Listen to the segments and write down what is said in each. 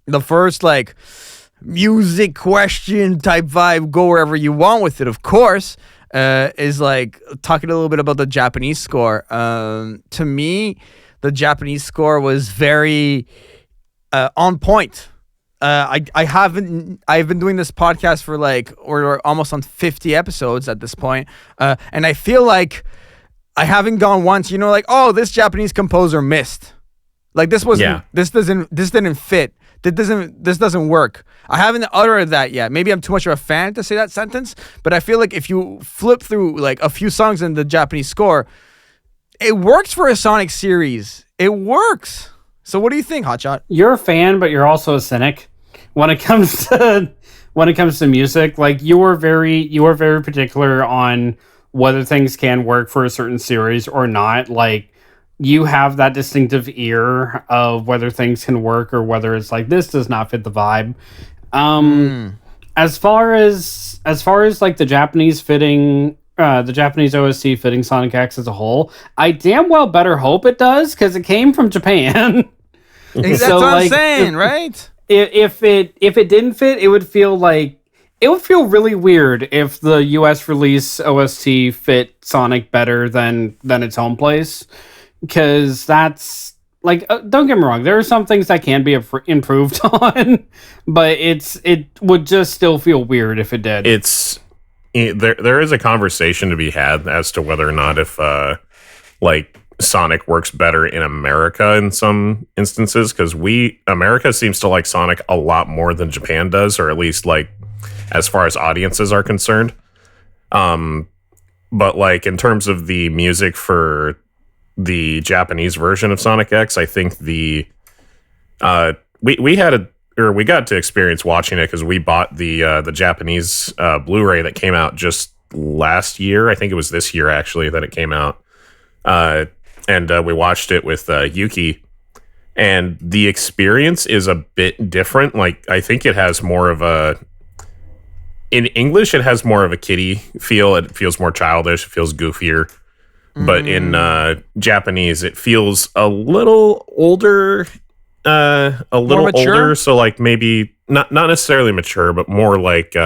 the first like music question type vibe, go wherever you want with it, of course, is like talking a little bit about the Japanese score. To me, the Japanese score was very on point. I've been doing this podcast for like, or almost on 50 episodes at this point, and I feel like I haven't gone once, like, oh, this Japanese composer missed. Like this didn't fit. This doesn't work. I haven't uttered that yet. Maybe I'm too much of a fan to say that sentence, but I feel like if you flip through like a few songs in the Japanese score, it works for a Sonic series. It works. So what do you think, Hotshot? You're a fan, but you're also a cynic when it comes to music. Like you are very particular on whether things can work for a certain series or not. Like you have that distinctive ear of whether things can work or whether it's like this does not fit the vibe. As far as like the Japanese OST fitting Sonic X as a whole, I damn well better hope it does because it came from Japan. That's what I'm saying, right? If it didn't fit, it would feel really weird if the US release OST fit Sonic better than its home place. Because that's like, don't get me wrong, there are some things that can be improved on, but it would just still feel weird if it did. There is a conversation to be had as to whether or not if like Sonic works better in America in some instances, because America seems to like Sonic a lot more than Japan does, or at least like as far as audiences are concerned. But like in terms of the music for the Japanese version of Sonic X, I think we got to experience watching it because we bought the Japanese Blu-ray that came out just last year. I think it was this year actually that it came out, and we watched it with Yuki, and the experience is a bit different. Like I think it has more of in English it has more of a kiddie feel. It feels more childish. It feels goofier. But in Japanese, it feels a little older, older. So like maybe not necessarily mature, but more like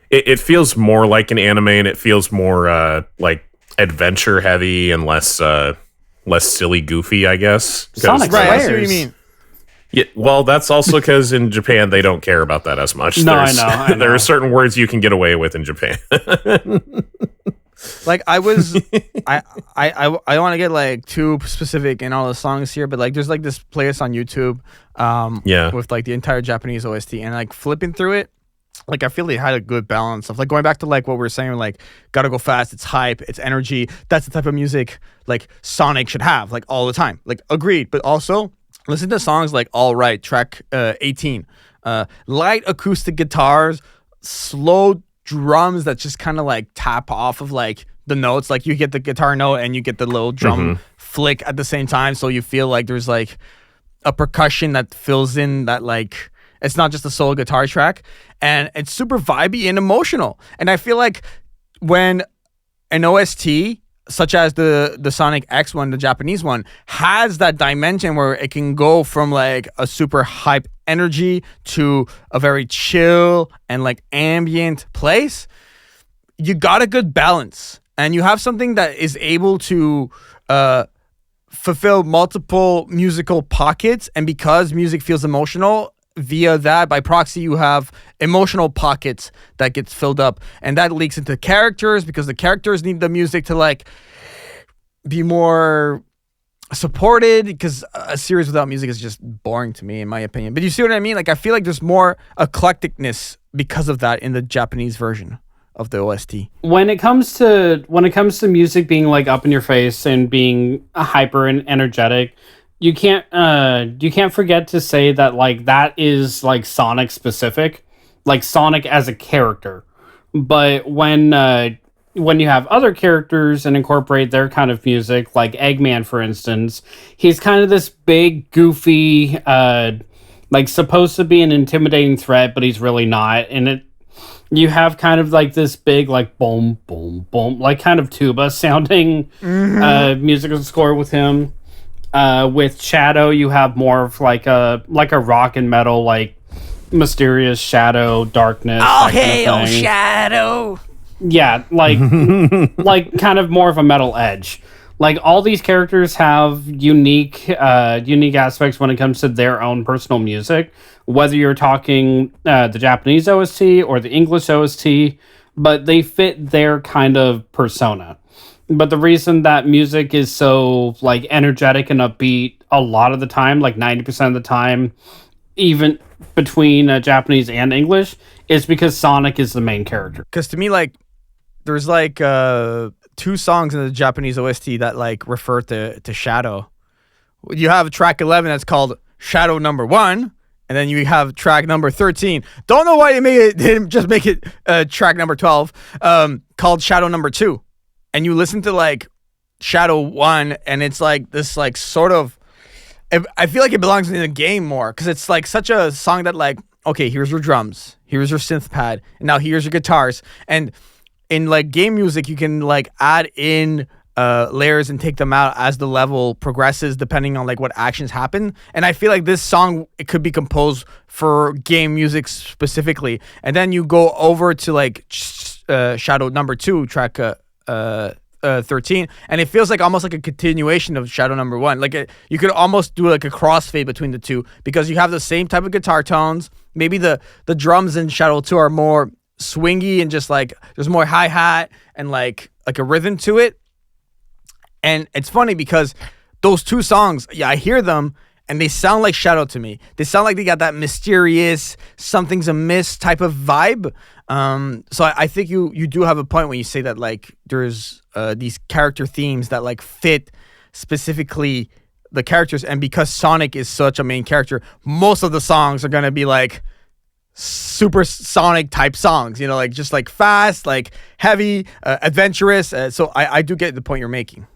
it feels more like an anime, and it feels more like adventure heavy and less silly goofy, I guess. Sonic right, I see what you mean. Yeah, well, that's also because in Japan they don't care about that as much. No, I know. There are certain words you can get away with in Japan. Like I want to get like too specific in all the songs here, but like there's like this playlist on YouTube, with like the entire Japanese OST, and like flipping through it, like I feel they had a good balance of like going back to like what we were saying, like gotta go fast, it's hype, it's energy. That's the type of music like Sonic should have like all the time. Like agreed, but also listen to songs like All Right, track 18, light acoustic guitars, slow drums that just kind of like tap off of like the notes. Like you get the guitar note and you get the little drum flick at the same time, so you feel like there's like a percussion that fills in that, like it's not just a solo guitar track, and it's super vibey and emotional. And I feel like when an OST such as the Sonic X one, the Japanese one, has that dimension where it can go from like a super hype energy to a very chill and like ambient place, you got a good balance, and you have something that is able to fulfill multiple musical pockets. And because music feels emotional, via that, by proxy, you have emotional pockets that gets filled up, and that leaks into characters because the characters need the music to like be more supported, because a series without music is just boring to me, in my opinion. But you see what I mean? Like I feel like there's more eclecticness because of that in the Japanese version of the OST. When it comes to music being like up in your face and being hyper and energetic, you can't forget to say that like that is like Sonic specific, like Sonic as a character. But when you have other characters and incorporate their kind of music, like Eggman, for instance, he's kind of this big, goofy, like supposed to be an intimidating threat, but he's really not. And you have kind of like this big, like boom, boom, boom, like kind of tuba sounding musical score with him. With Shadow, you have more of like a rock and metal, like mysterious shadow, darkness. Oh, hail Shadow! Yeah, like like kind of more of a metal edge. Like all these characters have unique aspects when it comes to their own personal music. Whether you're talking the Japanese OST or the English OST, but they fit their kind of persona. But the reason that music is so like energetic and upbeat a lot of the time, like 90% of the time, even between Japanese and English, is because Sonic is the main character. Because to me, like, there's like 2 songs in the Japanese OST that like refer to Shadow. You have track 11 that's called Shadow Number 1, and then you have track number 13. Don't know why they didn't just make it track number 12, called Shadow Number 2. And you listen to like Shadow 1, and it's like this like sort of, I feel like it belongs in the game more, because it's like such a song that like, okay, here's your drums, here's your synth pad, and now here's your guitars. And in like game music, you can like add in layers and take them out as the level progresses, depending on like what actions happen. And I feel like this song, it could be composed for game music specifically. And then you go over to like Shadow Number 2, track 13, and it feels like almost like a continuation of Shadow Number 1. Like you could almost do like a crossfade between the two, because you have the same type of guitar tones. Maybe the drums in Shadow 2 are more swingy and just like there's more hi-hat and like a rhythm to it. And it's funny because those 2 songs, yeah, I hear them and they sound like Shadow to me. They sound like they got that mysterious, something's amiss type of vibe. So I think you do have a point when you say that like there's these character themes that like fit specifically the characters. And because Sonic is such a main character, most of the songs are going to be like super Sonic type songs, you know, like just like fast, like heavy, adventurous. So I do get the point you're making.